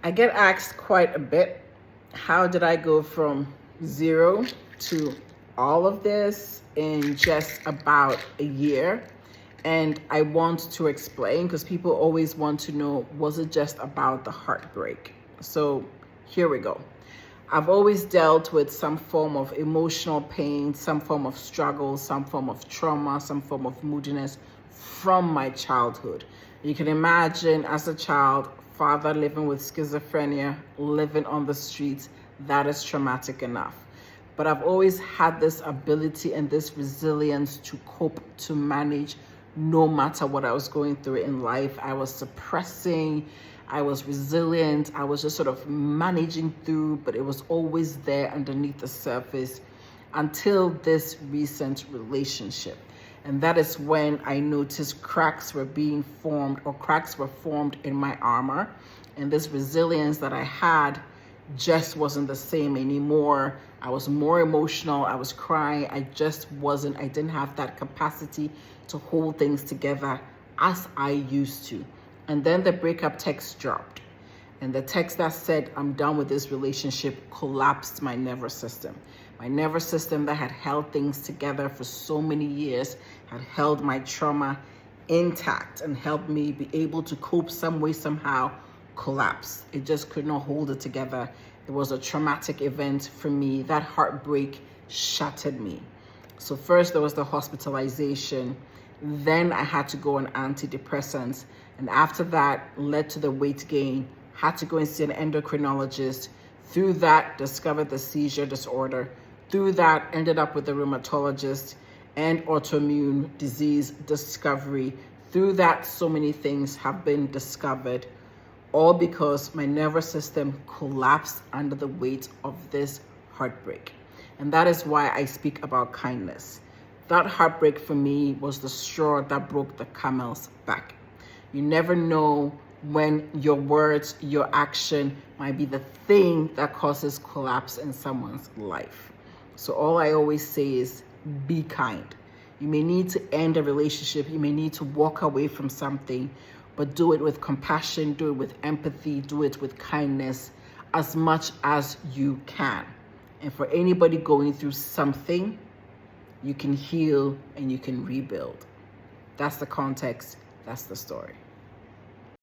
I get asked quite a bit, how did I go from zero to all of this in just about a year? And I want to explain because people always want to know, was it just about the heartbreak? So here we go. I've always dealt with some form of emotional pain, some form of struggle, some form of trauma, some form of moodiness from my childhood. You can imagine as a child, father living with schizophrenia, living on the streets, that is traumatic enough. But I've always had this ability and this resilience to cope, to manage no matter what I was going through in life. I was suppressing, I was resilient, I was just sort of managing through, but it was always there underneath the surface until this recent relationship. And that is when I noticed cracks were being formed, or cracks were formed in my armor. And this resilience that I had just wasn't the same anymore. I was more emotional. I was crying. I didn't have that capacity to hold things together as I used to. And then the breakup text dropped. And the text that said, I'm done with this relationship, collapsed my nervous system. My nervous system that had held things together for so many years, had held my trauma intact and helped me be able to cope some way, somehow, collapsed. It just could not hold it together. It was a traumatic event for me. That heartbreak shattered me. So first there was the hospitalization. Then I had to go on antidepressants. And after that led to the weight gain. Had to go and see an endocrinologist. Through that, discovered the seizure disorder. Through that, ended up with a rheumatologist and autoimmune disease discovery. Through that, so many things have been discovered, all because my nervous system collapsed under the weight of this heartbreak. And that is why I speak about kindness. That heartbreak for me was the straw that broke the camel's back. You never know when your words, your action might be the thing that causes collapse in someone's life. So all I always say is be kind. You may need to end a relationship. You may need to walk away from something, but do it with compassion, do it with empathy, do it with kindness as much as you can. And for anybody going through something, you can heal and you can rebuild. That's the context. That's the story.